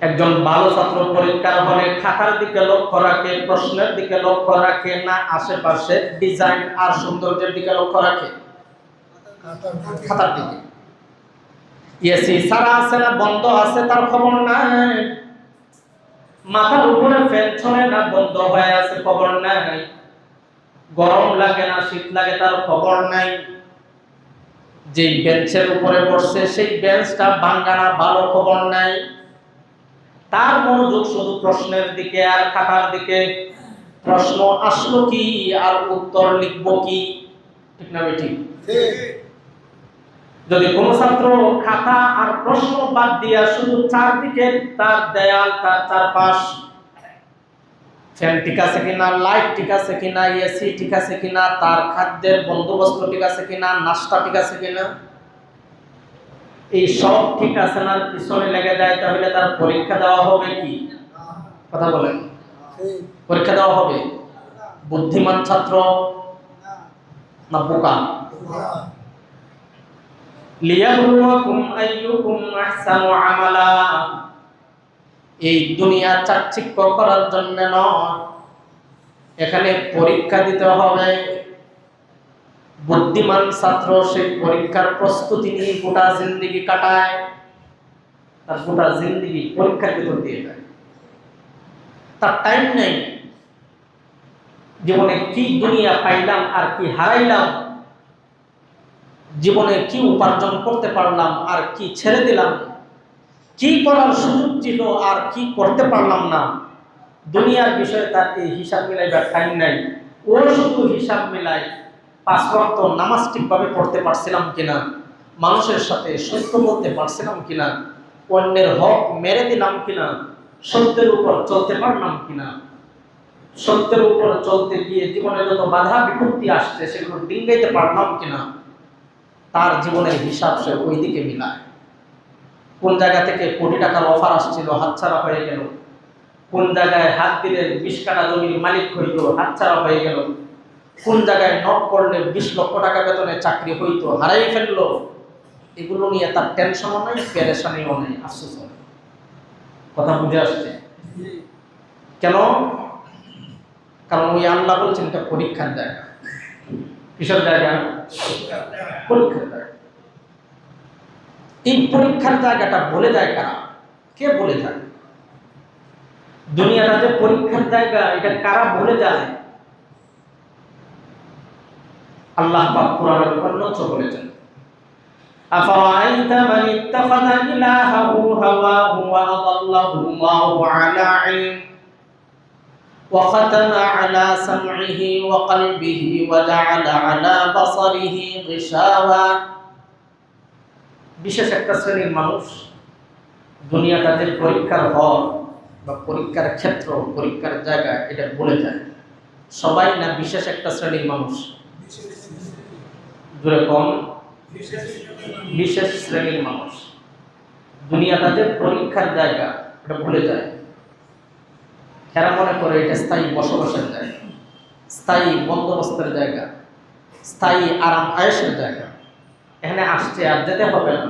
একজন ভালো ছাত্র পরীক্ষার হলে খাতার দিকে লক্ষ্য রাখে, প্রশ্নের দিকে লক্ষ্য রাখে, না আশেপাশে ডিজাইন আর সৌন্দর্যের দিকে লক্ষ্য রাখে? খাতার দিকে। এসি সারা আছে না বন্ধ আছে তার খবর নাই, মাথার উপরে ফ্যান চলে না বন্ধ হয়ে আছে খবর নাই, গরম লাগে না শীত লাগে তার খবর নাই, যেই বেঞ্চের উপরে বসছে সেই বেঞ্চটা ভাঙা না ভালো খবর নাই। তার মনোযোগ শুধু প্রশ্নের দিকে আর খাতার দিকে। প্রশ্ন আসলো কি আর উত্তর লিখবো কি, ঠিক না বেঠিক? যদি কোন ছাত্র খাতা আর প্রশ্ন বাদ দিয়া শুধু চারদিকে তার দেয়াল, তার চারপাশ, ফ্যান ঠিক আছে কিনা, লাইট ঠিক আছে কিনা, এসি ঠিক আছে কিনা, তার খাদ্যের বন্দোবস্ত ঠিক আছে কিনা, নাস্তা ঠিক আছে কিনা, এই সব ঠিক আছে না পিছনে লেগে যায়, তাহলে তার পরীক্ষা দেওয়া হবে কি? কথা বলেন, পরীক্ষা দেওয়া হবে বুদ্ধিমান ছাত্র না বোকা? লিয়াবলুয়াকুম আইয়ুকুম আহসানু আমালা। এই দুনিয়া চাকচিক্য করার জন্য নয়, এখানে পরীক্ষা দিতে হবে। বুদ্ধিমান ছাত্র সেই পরীক্ষার প্রস্তুতি নিয়ে গোটা জিন্দেগি কাটায়, তার গোটা জিন্দেগি পরীক্ষার ভিতর দিয়ে যায়, তার টাইম নেই জীবনে কি দুনিয়া পাইলাম আর কি হারাইলাম, জীবনে কি উপার্জন করতে পারলাম আর কি ছেড়ে দিলাম, কি করার সুযোগ ছিল আর কি করতে পারলাম না, দুনিয়ার বিষয়ে তার এই হিসাব মিলাইবার টাইম নাই। ও শুধু হিসাব মিলাই 5 ওয়াক্ত নামাজ ঠিকভাবে পড়তে পারছিলাম কিনা, মানুষের সাথে সত্য বলতে পারছিলাম কিনা, অন্যের হক মেরে দিলাম কিনা, সত্যের উপর চলতে পারলাম কিনা, সত্যের উপর চলতে গিয়ে জীবনে যত বাধা বিপত্তি আসছে সেগুলো ডিঙ্গাইতে পারলাম কিনা, তার জীবনের হিসাব সে ওই দিকে মিলায়। কোন জায়গা থেকে কোটি টাকার অফার আসছিল, হাতছাড়া হয়ে গেল, কোন জায়গায় হাত দিলে 20 কাঠা জমির মালিক হইল, হাতছাড়া হয়ে গেল, কোন জায়গায় নক করলে 20 লক্ষ টাকা বেতনে চাকরি হইতো, হারাই ফেললো, এগুলো নিয়ে তার টেনশনও নাই, পেরেশানিও নেই, আফসোস নেই। কথা বুঝে আসছে? কেন? কারণ ওই আল্লাহ বলছেন এটা পরীক্ষার জায়গা। কিসের জায়গা? পরীক্ষার জায়গা। এই পরীক্ষার জায়গাটা বলে যায় কারা? কে বলে যায়? দুনিয়াটা যে পরীক্ষার জায়গা এটা কারা বলে যায়? আল্লাহ পাক কোরআনের অন্যত্র বলেছেন, আফারাআইতা মান ইত্তাখাযা ইলাহাহু হাওয়াহু ওয়া আযাল্লাহু আল্লাহু আলা ইলম ওয়া খাতামা আলা সামইহি ওয়া কলবিহি ওয়া জাআলা আলা বাসারিহি গিশাওয়া। বিশেষ একটা শ্রেণীর মানুষ দুনিয়াটা যে পরীক্ষার হল বা পরীক্ষার ক্ষেত্র, পরীক্ষার জায়গা এটা বলে যায়। সবাই না বিশেষ একটা শ্রেণীর মানুষ? জোরে কম। বিশেষ শ্রেণীর মানুষ দুনিয়াটা যে পরীক্ষার জায়গা এটা ভুলে যায়। এরা মনে করে এটা স্থায়ী বসবাসের জায়গা, স্থায়ী বন্দোবস্তের জায়গা, স্থায়ী আরাম আয়েশের জায়গা। এখানে আসছে আর যেতে হবে না,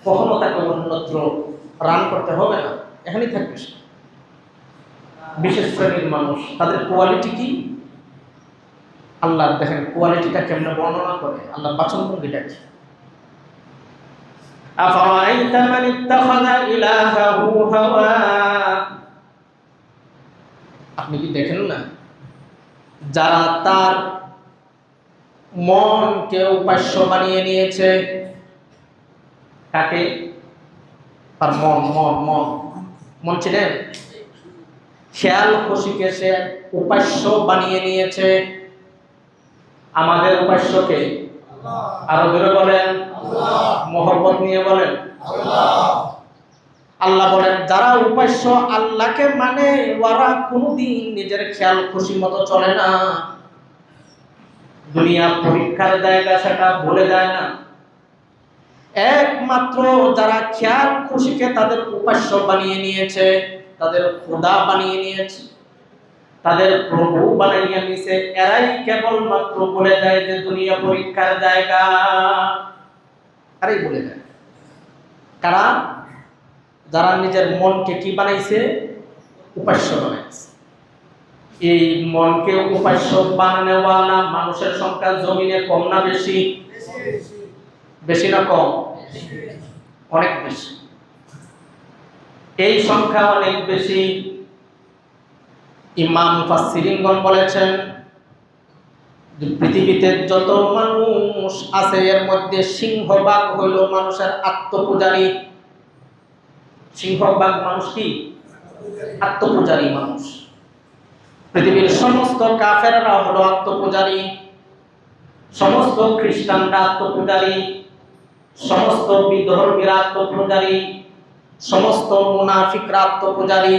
কখনো তাকে অন্যত্র রান করতে হবে না, এখানেই থাকবে সে। বিশেষ শ্রেণীর মানুষ তাদের কোয়ালিটি কি? আল্লাহ দেখেন কোয়ালিটিটা কেমনে বর্ণনা করে, আল্লাহ বাচনভঙ্গিটা কি। আফারাআইতা মান ইত্তাখাযা ইলাহাহু হাওয়া। আপনি কি দেখেন না যারা তার মনকে উপাস্য বানিয়ে নিয়েছে? কাকে? তার মন। মন মন মন ছিলেন খেয়াল খুশিকে সে উপাস্য বানিয়ে নিয়েছে। আমাদের উপাস্যকে আরো জোরে বলেন, মহব্বত নিয়ে বলেন। আল্লাহ বলেন যারা উপাস্য আল্লাহকে মানে ওরা কোনদিন নিজের খেয়াল খুশি মতো চলে না। দুনিয়া পরীক্ষার জায়গা, সেটা ভুলে যায় না। একমাত্র যারা খেয়াল খুশিকে তাদের উপাস্য বানিয়ে নিয়েছে, তাদের খোদা বানিয়ে নিয়েছে, তাদের প্রভু বানাইয়া নিয়েছে, এরাই কেবলমাত্র বলে যায় যে দুনিয়া পরীক্ষার জায়গা। আরে বলে যায় কারা? যারা নিজের মনকে কি বানাইছে? উপাস্য বানাইছে। এই মনকে উপাস্য বানানোওয়ালা মানুষের সংখ্যা জমিনে কম না বেশি? বেশি না কম? অনেক বেশি। এই সংখ্যা অনেক বেশি। ইমাম মুফাসসিরিনগণ বলেছেন যে পৃথিবীতে যত মানুষ আছে এর মধ্যে সিংহভাগ হইল মানুষের আত্মপূজারী। সিংহভাগ মানুষ কি? আত্মপূজারী মানুষ। পৃথিবীর সমস্ত কাফেররা হলো আত্মপূজারী, সমস্ত খ্রিস্টানরা আত্মপূজারী, সমস্ত বিধর্মীরা আত্মপূজারী, সমস্ত মুনাফিকরা আত্মপূজারী,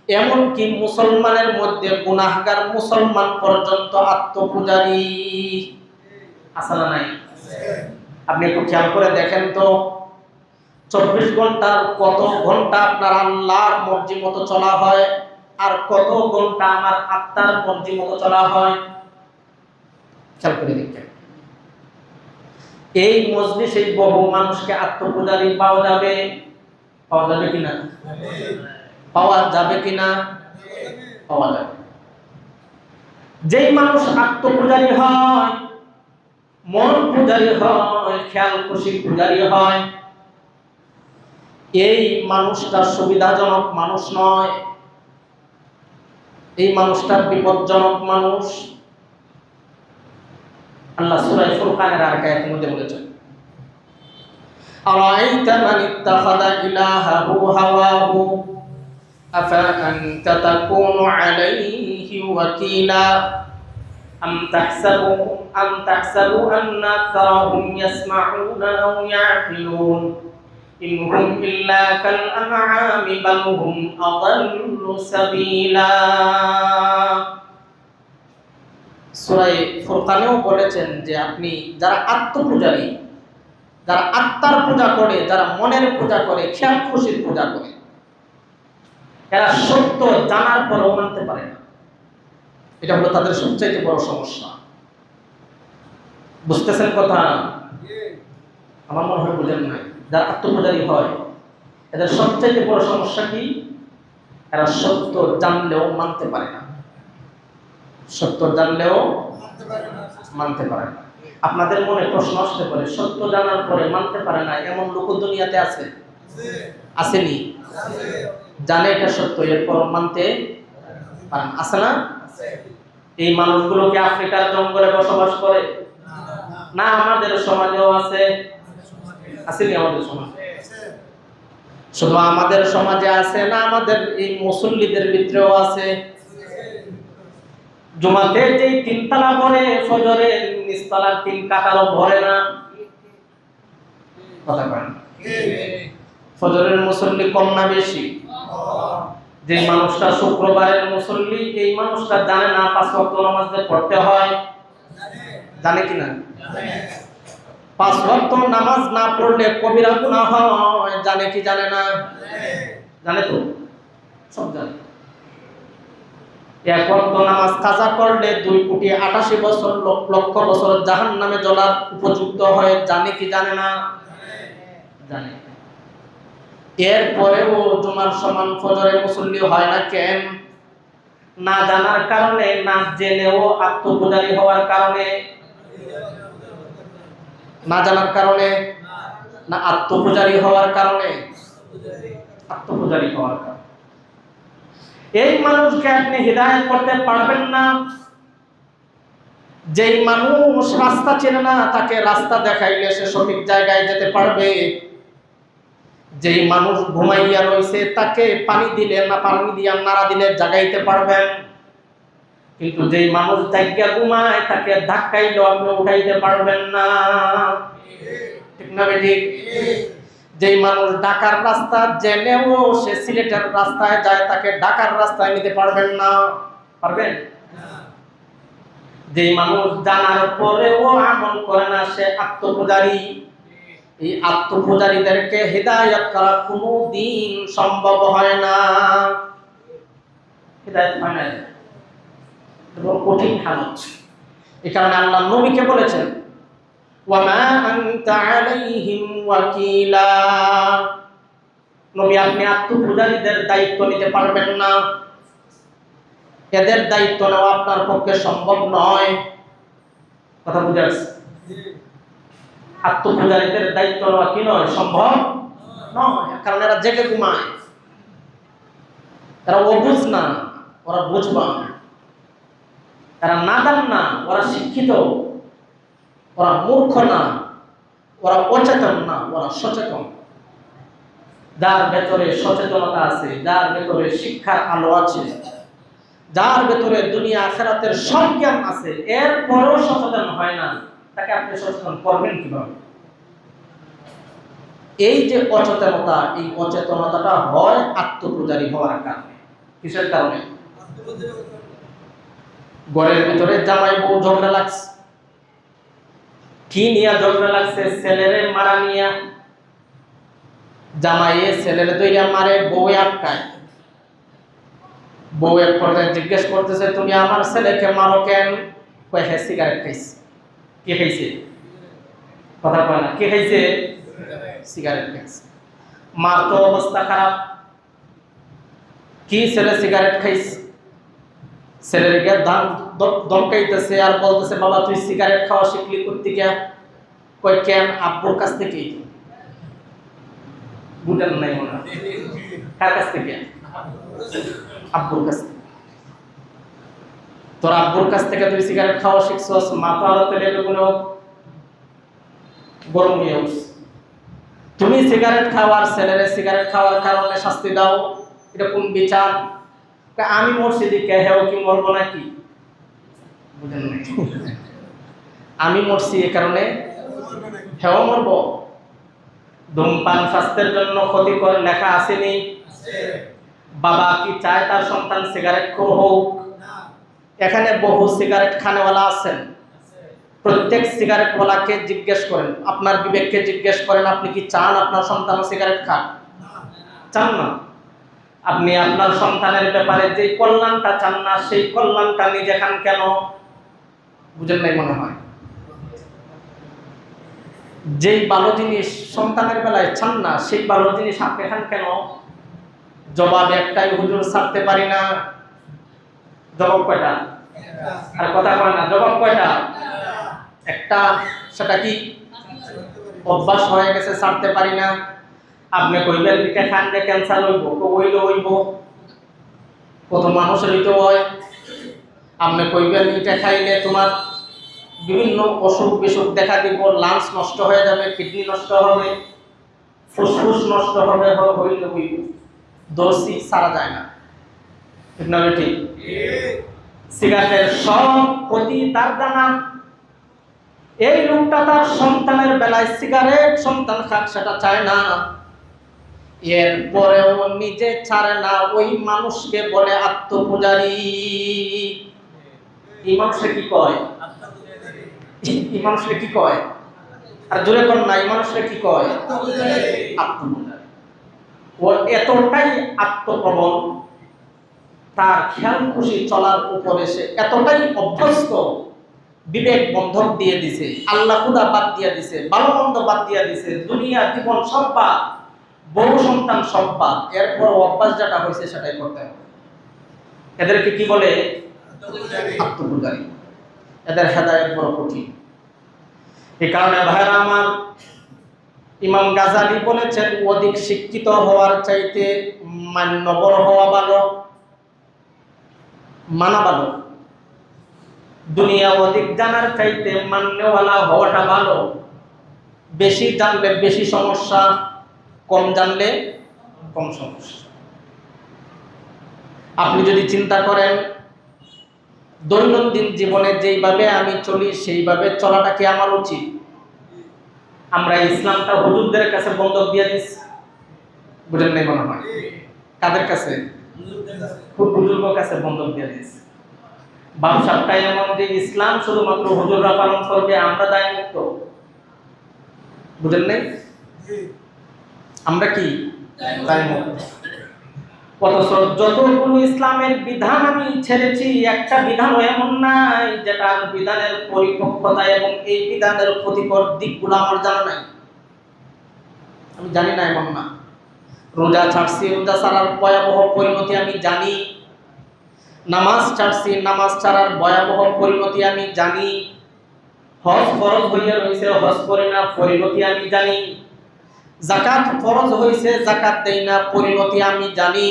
এমনকি মুসলমানের মধ্যে গুনাহগার মুসলমান পর্যন্ত আত্মপূজারী। আছে না নাই? আপনি একটু খেয়াল করে দেখেন তো, 24 ঘন্টার কত ঘন্টা আপনার আল্লাহর মর্জি মতো চলা হয়, আর কত ঘন্টা আমার আত্মার মর্জি মতো চলা হয়? খেয়াল করে দেখেন। এই মজলিসে বহু মানুষকে আত্মপূজারী পাওয়া যাবে? পাওয়া যাবে কিনা? পাওয়া যাবে কিনা? পাওয়া যাবে। যেই মানুষ আত্মপূজারী হয়, মন পূজারী হয়, খেয়াল খুশি পূজারী হয়, এই মানুষটা সুবিধাজনক মানুষ নয়, এই মানুষটা বিপজ্জনক মানুষ। আল্লাহ সূরা ফুরকানের আয়াতের মধ্যে বলেছেন, আরাআইতা মান ইত্তাখাযা ইলাহাহু হাওয়াহু আফা আনতা তাকুনু আলাইহি ওয়াকিলা আম তাহসাবু আন্না আকসারাহুম ইয়াসমাউনা আও ইয়াকিলুন ইনহুম ইল্লা কাল আনআমি বাল হুম আযাল্লু সাবিলা। সূরা ফুরকানেও বলেছেন যে আপনি যারা আত্মপূজারী, যারা আত্মার পূজা করে, যারা মনের পূজা করে, খেয়াল খুশির পূজা করে, এরা সত্য জানার পরও মানতে পারে না। এটা হলো তাদের সবচেয়ে বড় সমস্যা। বুঝতেছেন কথা? আমার মনে হয় বুঝেন নাই। যারা আত্মপূজারী হয় এদের সবচেয়ে বড় সমস্যা কি? এরা সত্য জানলেও মানতে পারে না। সত্য জানলেও মানতে পারে না। আপনাদের মনে প্রশ্ন আসতে পারে, সত্য জানার পরে মানতে পারে না এমন লোক দুনিয়াতে আছে? আসেনি? জানে এটা সত্য, এরপর মানতে পারে না। আছে না? এই মানুষগুলো কি আফ্রিকার জঙ্গলে বসবাস করে? না, আমাদের সমাজেও আছে। আসেনি? আমাদের সমাজে। শুধু আমাদের সমাজে আছে না, আমাদের এই মুসল্লিদের ভিতরেও আছে। জুমাতে যেই 3 তালা পড়ে, ফজরে নিচতলার 3 কাতারও ভরে না। কথা বলেন। ফজরের মুসল্লি কম না বেশি? যে মানুষটা শুক্রবারের মুসল্লি, এই মানুষটা জানে না 5 ওয়াক্ত নামাজ পড়তে হয়? জানে কিনা? 5 ওয়াক্ত নামাজ না পড়লে কবিরা গুনাহ হয়, জানে কি জানে না? জানে তো, সব জানে। 1 ওয়াক্ত নামাজ কাজা করলে 2,88,000,000 লক্ষ বছর জাহান্নামে জ্বলার উপযুক্ত হয়, জানে কি জানে না? জানে। এরপরেও জুমার সমান ফজরে মুসল্লি হয় না কেন? না জানার কারণে, না জেনেও আত্মপূজারী হওয়ার কারণে? না জানার কারণে না আত্মপূজারী হওয়ার কারণে? আত্মপূজারী হওয়ার কারণে। এই মানুষকে আপনি হিদায়াত করতে পারবেন না। যেই মানুষ রাস্তা চেনে না, তাকে রাস্তা দেখাইলে সে সঠিক জায়গায় যেতে পারবে। যেই মানুষ ঘুমাইয়া রয়েছে তাকে পানি দিলে না, পানি দিয়া নাড়া দিলে জাগাইতে পারবেন। কিন্তু যেই মানুষ জায়গা ঘুমায় তাকে ধাক্কাইলেও আপনি উঠাইতে পারবেন না। ঠিক না বেঠিক? যেই মানুষ ঢাকার রাস্তা জেনেও সে সিলেটের রাস্তায় যায়, তাকে ঢাকার রাস্তায় নিতে পারবেন না। পারবেন? যেই মানুষ জানার পরেও আমল করে না, সে আত্মপূজারী। এই আত্মপূজারীদেরকে হিদায়াত করা কোনোদিন সম্ভব হয় না। হিদায়াত হয় না, এবং কঠিন হালত। এই কারণে আল্লাহ নবীকে বলেছেন, ওয়া মা আনতা আলাইহিম ওয়াকিলা, নবী আপনি আত্মপূজারীদের দায়িত্ব নিতে পারবেন না, এদের দায়িত্ব নেওয়া আপনার পক্ষে সম্ভব নয়। কথা বুঝা গেছে? আত্মপূজারীদের দায়িত্ব নেওয়া কি নয়, সম্ভব নয়, কারণ এরা জেগে ঘুমায়, এরা অবুঝ না, ওরা বুঝবান, এরা নাদান না, ওরা শিক্ষিত, ওরা মূর্খ না, ওরা অচেতন না, ওরা সচেতন। যার ভেতরে সচেতনতা আছে, যার ভেতরে শিক্ষার আলো আছে, যার ভেতরে দুনিয়া আখিরাতের সব জ্ঞান আছে, এরপরেও সচেতন হয় না, তাকে আপনি সচেতন করবেন কিভাবে? এই যে অচেতনতা, এই অচেতনতাটা হয় আত্মপূজারী হওয়ার কারণে। কিসের কারণে? ঘরের ভিতরে জামাই বউ ঝগড়া লাগছে, কি নিয়ে ঝগড়া লাগছে? ছেলেরে মারা নিয়া। জামাইয়ে ছেলেরে দইরা মারে, বউয়ে আটকায়। বউ এক পর্যায়ে জিজ্ঞেস করতেছে, তুমি আমার ছেলেকে মারো কেন? কয় হ্যাঁ সিগারেট খাইছে। কে খাইছে? কথা কয় না, কে খাইছে? সিগারেট খাইছে। মার তো অবস্থা খারাপ, কি ছেলে সিগারেট খাইছে? ছেলেকে দমকাইতেছে আর বলতেছে, বাবা তুই সিগারেট খাওয়া শিখলি করতে গিয়া? কয় কেন? আব্বুর কাছ থেকেই। বুঝেন নাই মনে হয়? কার কাছ থেকে? আব্বুর কাছ থেকে। তোর আব্বুর কাছ থেকে তুই সিগারেট খাওয়া শিখছস? মাথা আলাতে লেগে কোনো গরম হয়ে উঠছে। তুমি সিগারেট খাওয়ার ছেলেরে সিগারেট খাওয়ার কারণে শাস্তি দাও, এটা কোন বিচার? আমি মরছি দিকে হেও কি মরবো নাকি? বুঝেন নাই? আমি মরছি এ কারণে হেও মরবো? ধূমপান স্বাস্থ্যের জন্য ক্ষতিকর লেখা আসেনি? বাবা কি চায় তার সন্তান সিগারেট খোর হোক? এখানে বহু সিগারেট খানেওয়ালা আছেন, প্রত্যেক সিগারেট ওয়ালাকে জিজ্ঞেস করেন, আপনার বিবেককে জিজ্ঞেস করেন, আপনি কি চান আপনার সন্তান সিগারেট খান? চান না। আপনি আপনার সন্তানের ব্যাপারে যে কল্যাণটা চান না, সেই কল্যাণটা নিজে খান কেন? বুঝেন নাই মনে হয়? যেই ভালো জিনিস সন্তানের বেলায় চান না, সেই ভালো জিনিস আপনি খান কেন? জবাব একটাই, হুজুর ছাড়তে পারি না। জবাব কয়টা? আর কথা কয় না, জবাব কয়টা? একটা। সেটা কি? অভ্যাস হয়ে গেছে, ছাড়তে পারি না। আপনি কইবেন এটা খান যে ক্যান্সার হইব, তো হইব, কত মানুষের হইতে হয়। আপনি কইবেন এটা খাইলে তোমার বিভিন্ন অসুখ বিসুখ দেখা দিব, লাংস নষ্ট হয়ে যাবে, কিডনি নষ্ট হবে, ফুসফুস নষ্ট হবে, হইল হইব। দোষী সারা যায় না, ঠিক না? ঠিক। সিগারেটের সব ক্ষতি তার জানা। এই লোকটা তার সন্তানের বেলায় সিগারেট সন্তান খাক সেটা চায় না, এরপরেও নিজে ছাড়ে না, ওই মানুষকে বলে আত্মপূজারী। এই মানুষকে কি কয়? এই মানুষকে কি কয়? আর জোরে কর না, এই মানুষকে কি কয়? আত্মপূজারী। ও এতটাই আত্মপ্রবণ, তার খেয়াল খুশি চলার উপরে সে এতটাই অভ্যস্ত, বিবেক বন্ধক দিয়ে দিছে, আল্লাহ খুদা বাদ দিয়ে দিছে, ভালো মন্দ বাদ দিয়ে দিছে, দুনিয়া জীবন সব বাদ, বহু সন্তান সব বাদ, এরপর অভ্যাস যেটা হয়েছে সেটাই করতে হবে। এদেরকে কি বলে? আত্মপূজারী। এদের হেদায়েত বড় কঠিন। এই কারণে ভাইরা আমার, ইমাম গাজালি বলেছেন, অধিক শিক্ষিত হওয়ার চাইতে মান্যবর হওয়া ভালো, মানা ভালো। দুনিয়া অধিক জানার চাইতে মান্যওয়ালা হওয়াটা ভালো। বেশি জানলে বেশি সমস্যা, কম জানলে কম সমস্যা। আপনি যদি চিন্তা করেন দৈনন্দিন জীবনে যেইভাবে আমি চলি সেইভাবে চলাটা কি আমার উচিত? আমরা ইসলামটা হুজুরদের কাছে বন্ধক দিয়ে দিচ্ছি, বুঝেন নাই মনে হয়? কাদের কাছে? হুজুরদের কাছে বন্ধক দিয়ে দিচ্ছি। ব্যবসাটা এমন যে ইসলাম শুধুমাত্র হুজুররা পালন করবে, আমরা দায় মুক্ত। বুঝেন নাই? আমরা কি দায় মুক্ত? অথচ যতগুলো ইসলামের বিধান আমি ছেড়েছি, একটা বিধান এমন নাই যেটার বিধানের পরিপক্কতা এবং এই বিধানের ক্ষতিকর দিকগুলো আমার জানা নাই। আমি জানি না এমন না। রোজা ছাড়ছি, রোজা ছাড়ার ভয়াবহ পরিণতি আমি জানি। নামাজ ছাড়ছি, নামাজ ছাড়ার ভয়াবহ পরিণতি আমি জানি। হজ ফরজ হইয়া রয়েছে, হজ করি না, পরিণতি আমি জানি। যাকাত ফরজ হয়েছে, যাকাত দেই না, পরিণতি আমি জানি।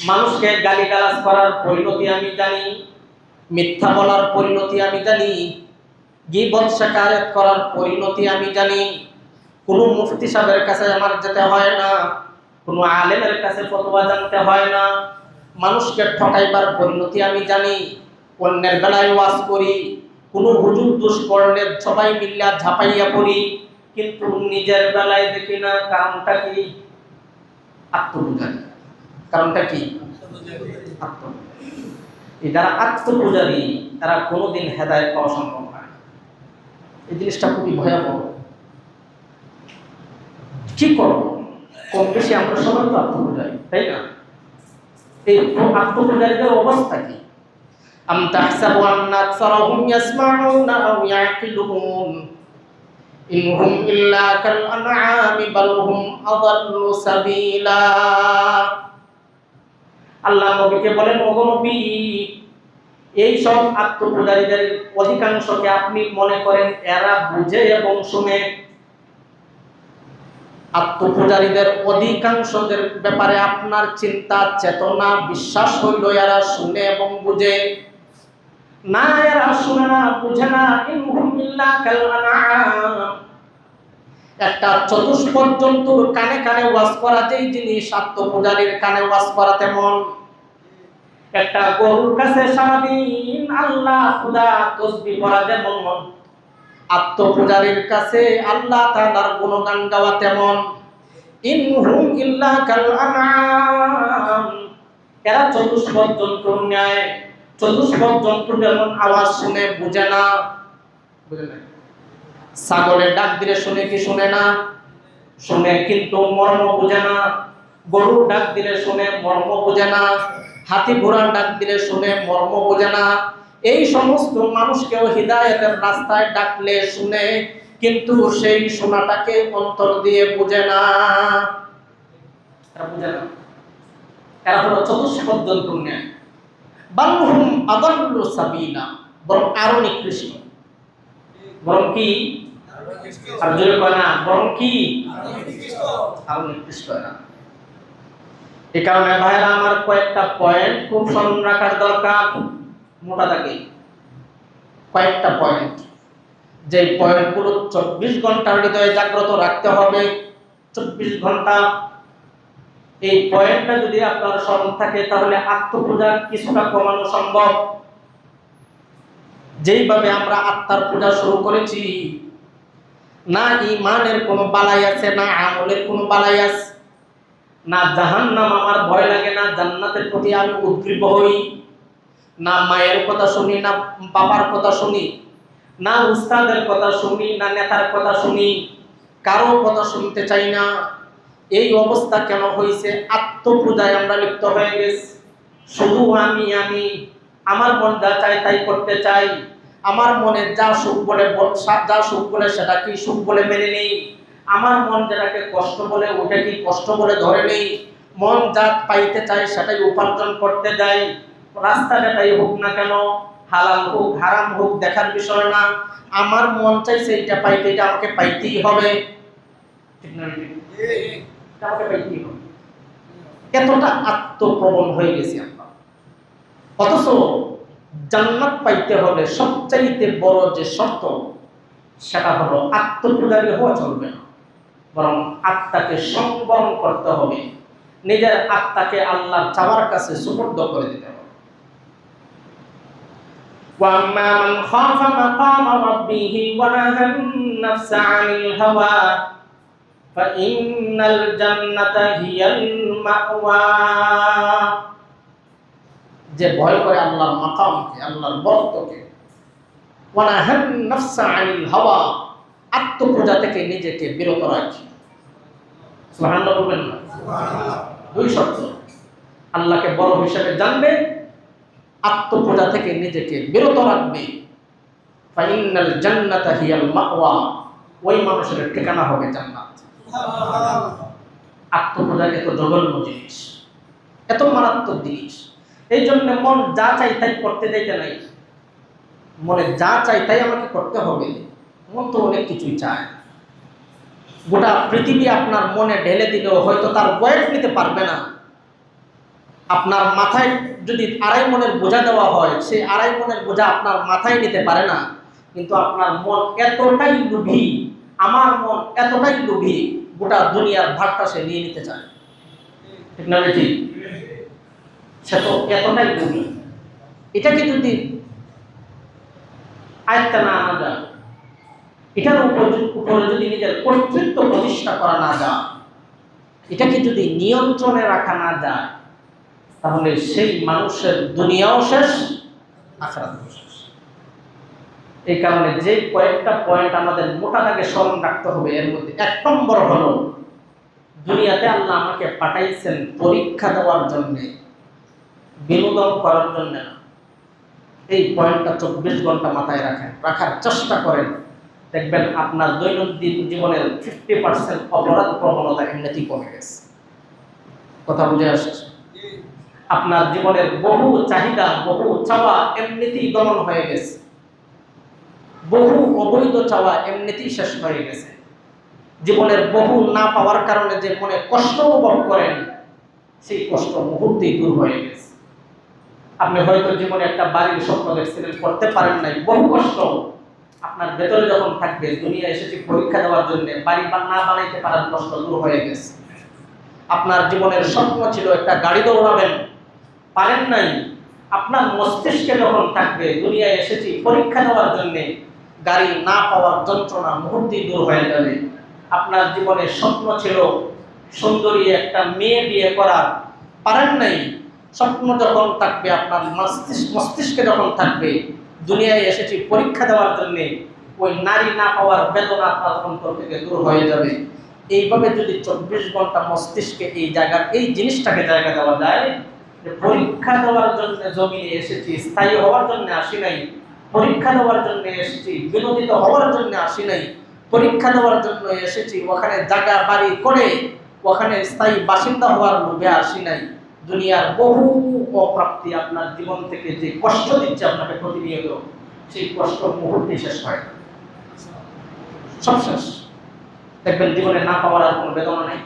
মানুষকে গালিগালাজ করার পরিণতি আমি জানি। মিথ্যা বলার পরিণতি আমি জানি। গীবত শিকায়ত করার পরিণতি আমি জানি। কোনো মুফতি সাহেবের কাছে আমার যেতে হয় না, কোনো আলেমের কাছে ফতোয়া জানতে হয় না। মানুষকে ঠকাইবার পরিণতি আমি জানি। অন্যের বেলায় ওয়াজ করি, কোনো হুজুর দোষ করলে সবাই মিল্লা ঝাঁপাইয়া পড়ি, কিন্তু নিজের বেলায় দেখি না। কারণটা কি? আত্মপূজারী। কারণটা কি? যারা আত্মপূজারী তারা কোনোদিন হেদায়েত পাওয়া সম্ভব নয়। এই জিনিসটা খুবই ভয়াবহ। কি করবো? কম বেশি আমরা সবাই তো আত্মপূজারী, তাই না? এই আত্মপূজারীদের অবস্থা কি? আম তাহসাবু আন্না আকসারাহুম ইয়াসমাউনা আও ইয়াকিলুন ইনহুম ইল্লা কাল আনআমি বাল হুম আযাল্লু সাবিলা। আল্লাহ নবীকে বলেন, ওগো নবী, এই সব আত্মপূজারীদের অধিকাংশকে আপনি মনে করেন এরা বুঝে এবং শুনে? আত্মপূজারীদের অধিকাংশদের ব্যাপারে আপনার চিন্তা চেতনা বিশ্বাস হইল এরা শুনে এবং বুঝে? না, এরা শুনে না, বুঝে না। ইনহুম ইল্লা কাল আনআম। একটা চতুষ্পদ জন্তুর কানে কানে ওয়াজ করা যেই জিনিস, আত্মপূজারীর কানে ওয়াজ করা তেমন। একটা গরুর কাছে সারাদিন আল্লাহ খুদা তসবিহ পড়া যেমন, আত্মপূজারীর কাছে আল্লাহ তাআলার গুণগান গাওয়া তেমন। ইনহুম ইল্লা কাল আনআম। এরা চতুষ্পদ জন্তুর ন্যায়। চতুষ্পদ জন্তু যেমন আওয়াজ শুনে বুঝে না, বুঝে না। ছাগলের ডাক দিলে শুনে কি শুনে না? শুনে, কিন্তু মর্ম বুঝে না। গরুর ডাক দিলে শুনে, মর্ম বুঝে না। হাতি ঘোড়ার ডাক দিলে শুনে, মর্ম বুঝে না। এই সমস্ত মানুষকেও হিদায়াতের রাস্তায় ডাকলে শুনে, কিন্তু সেই শোনাটাকে অন্তর দিয়ে বুঝে না। এরা বুঝে না। এরা হলো চতুষ্পদ জন্তুর ন্যায়। বাল হুম আযাল্লু সাবিলা। বরং আরো নিকৃষ্ট। বরং কি? আর জোরে কয় না, বরং কি? আরো নিকৃষ্ট এরা। এই কারণে ভাইরা আমার কয়েকটা পয়েন্ট খুব স্মরণ রাখার দরকার। মোটা দাগে কয়েকটা পয়েন্ট, যে পয়েন্টগুলো 24 ঘন্টা হৃদয়ে জাগ্রত রাখতে হবে। 24 ঘন্টা এই পয়েন্টটা যদি আপনার স্মরণ থাকে, তাহলে আত্মপূজা কিছুটা কমানো সম্ভব। যেইভাবে আমরা আত্মার পূজা শুরু করেছি, না ঈমানের কোনো বালাই আছে, না আমলের কোনো বালাই আছে, না জাহান্নাম আমার ভয় লাগে, না জান্নাতের প্রতি আমি উদ্গ্রীব হই, না মায়ের কথা শুনি, না বাবার কথা শুনি, না উস্তাদের কথা শুনি, না নেতার কথা শুনি, কারো কথা শুনতে চাই না। এই অবস্থা কেন হয়েছে? আত্মপূজায় আমরা লিপ্ত হয়ে গেছি। শুধু আমি আমি, আমার মন যা চাই তাই করতে চাই। আমার মনে যা সুখ বলে, যা সুখ বলে সেটা কি সুখ বলে মেনে নেই। আমার মন যেটাকে কষ্ট বলে ওটা কি কষ্ট বলে ধরে নেই। মন যা পাইতে চায় সেটাই উপার্জন করতে যাই। রাস্তা যেটাই হোক না কেন, হালাল হোক হারাম হোক দেখার বিষয় না। আমার মন চাইছে এটা পাইতে, এটা আমাকে পাইতেই হবে। ঠিক না? এটা আমাকে পাইতেই হবে। এতটা আত্মপ্রবণ হয়ে গেছি আমরা। অথচ জান্নাত পাইতে হলে সবচাইতে বড় যে শর্ত, সেটা হলো আত্মপূজারী হওয়া চলবে না, বরং আত্মাকে সংবরণ করতে হবে। নিজের আত্মাকে আল্লাহর চাওয়ার কাছে সুপর্দ করে দিতে হবে। ওয়াম্মা মান খাফা মাকামা রাব্বিহি ওয়া নাহান নাফসা আনিল হাওয়া ফাইন্নাল জান্নাতা হিয়াল মাওয়া। যে ভয় করে আল্লাহর মাকামকে, আল্লাহর বরকতকে, ওয়া নাহান নাফসা আনিল হাওয়া, আত্মপূজা থেকে নিজেকে বিরত রাখে। সুবহানাল্লাহ বলবেন না? সুবহানাল্লাহ। দুই শর্ত, আল্লাহকে বড় হিসেবে জানবে, আত্মপূজা থেকে নিজেকে বিরত রাখবে। ফাইন্নাল জান্নাতা হিয়াল মাওয়া, ওই মানুষের ঠিকানা হবে জান্নাত। সুবহানাল্লাহ। আত্মবোঝা এত জঘন্য জিনিস, এত মারাত্মক জিনিস। এই জন্য মন যা চাই তাই করতে যাইতে নাই। মনে যা চাই তাই আমাকে করতে হবে, মন তো অনেক কিছুই চায়। গোটা পৃথিবী আপনার মনে ঢেলে দিলেও হয়তো তার ওয়েট নিতে পারবে না। আপনার মাথায় যদি 2.5 মনের বোঝা দেওয়া হয়, সেই 2.5 মনের বোঝা আপনার মাথায় নিতে পারে না। কিন্তু আপনার মন এতটাই লোভী, আমার মন এতটাই লোভী, গোটা দুনিয়ার ভারটা সে নিয়ে নিতে চায়। ঠিক না বেটি? সে তো এতটাই লোভী। এটাকে যদি আয়ত্তে না আনা যায়, এটার উপরে যদি নিজের কর্তৃত্ব প্রতিষ্ঠা করা না যায়, এটাকে যদি নিয়ন্ত্রণে রাখা না যায়, তাহলে সেই মানুষের দুনিয়াও শেষ, আখিরাতও শেষ। এই কারণে যে কয়েকটা পয়েন্ট আমাদের মোটা দাগে স্মরণ রাখতে হবে, এর মধ্যে 1 নম্বর হলো দুনিয়াতে আল্লাহ আমাকে পাঠাইছেন পরীক্ষা দেওয়ার জন্য, বিনোদন করার জন্য না। এই পয়েন্টটা 24 ঘন্টা মাথায় রাখার চেষ্টা করেন। দেখবেন আপনার দৈনন্দিন জীবনের 50% অপরাধ প্রবণতা এমনিতেই কমে গেছে। কথা বুঝে আসছে? আপনার জীবনের বহু চাহিদা, বহু চাওয়া এমনিতেই দমন হয়ে গেছে। বহু অবৈধ চাওয়া এমনিতেই শেষ হয়ে গেছে। জীবনের বহু না পাওয়ার কারণে যে মনে কষ্ট অনুভব করেন, সেই কষ্ট মুহূর্তেই দূর হয়ে গেছে। আপনি হয়তো জীবনে একটা বাড়ির স্বপ্ন দেখছিলেন, করতে পারেন নাই, বহু কষ্ট আপনার ভেতরে যখন থাকবে, দুনিয়া এসেছে পরীক্ষা দেওয়ার জন্য, বাড়ি না বানাইতে পারার কষ্ট দূর হয়ে গেছে। আপনার জীবনের স্বপ্ন ছিল একটা গাড়ি দৌড়াবেন, পারেন নাই, আপনার মস্তিষ্কে যখন থাকবে দুনিয়ায় এসেছি পরীক্ষা দেওয়ার জন্য, গাড়ি না পাওয়ার যন্ত্রণা মুহূর্তেই দূর হয়ে যাবে। আপনার জীবনের স্বপ্ন ছিল সুন্দরী একটা মেয়ে বিয়ে করার, পারেন নাই, স্বপ্ন যখন থাকবে, আপনার মস্তিষ্কে যখন থাকবে দুনিয়ায় এসেছি পরীক্ষা দেওয়ার জন্য, ওই নারী না পাওয়ার বেদনা আপনার অন্তর থেকে দূর হয়ে যাবে। এইভাবে যদি 24 ঘন্টা মস্তিষ্কে এই জিনিসটাকে জায়গা দেওয়া যায়, যে পরীক্ষা দেওয়ার জন্য জমিনে এসেছি, স্থায়ী হওয়ার জন্য আসি নাই, পরীক্ষা দেওয়ার জন্য এসেছি, বিনোদিত হওয়ার জন্য আসি নাই, পরীক্ষা দেওয়ার জন্য এসেছি, ওখানে জায়গা বাড়ি করে ওখানে স্থায়ী বাসিন্দা হওয়ার লোভে আসি নাই। দুনিয়ার বহু অপ্রাপ্তি আপনার জীবন থেকে যে কষ্ট দিচ্ছে আপনাকে প্রতিনিয়ত, সেই কষ্ট মুহূর্তে শেষ হয়, সব শেষ। দেখবেন জীবনে না পাওয়ার আর কোনো বেদনা নেই।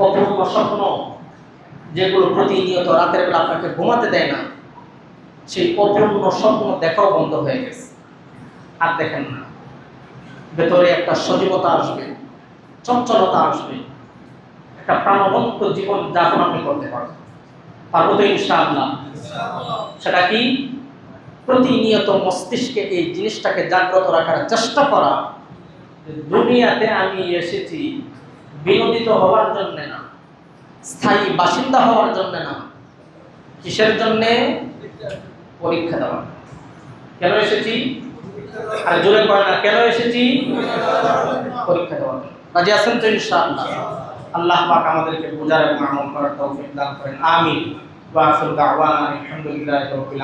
অপূর্ণ স্বপ্ন যেগুলো প্রতিনিয়ত রাতের বেলা আপনাকে ঘুমাতে দেয় না, সেই অপূর্ণ স্বপ্ন দেখাও বন্ধ হয়ে গেছে, আর দেখেন না। ভেতরে একটা সজীবতা আসবে, চঞ্চলতা আসবে, একটা প্রাণবন্ত জীবন যাপন আপনি করতে পারবেন। পারবো তো ইনশাআল্লাহ? সেটা কি? প্রতিনিয়ত মস্তিষ্কে এই জিনিসটাকে জাগ্রত রাখার চেষ্টা করা, দুনিয়াতে আমি এসেছি বিনোদিত হওয়ার জন্য না, স্থায়ী বাসিন্দা হওয়ার জন্য না। কিসের জন্য? পরীক্ষা দেওয়ার। কেন এসেছি? আর জোরে কয় না, কেন এসেছি? পরীক্ষা দেওয়ার। রাজি আছেন তো ইনশাআল্লাহ? আল্লাহ পাক আমাদেরকে বুঝার এবং আমল করার তৌফিক দান করেন। আমিন। ওয়া আখিরু দাওয়ানা আলহামদুলিল্লাহি রাব্বিল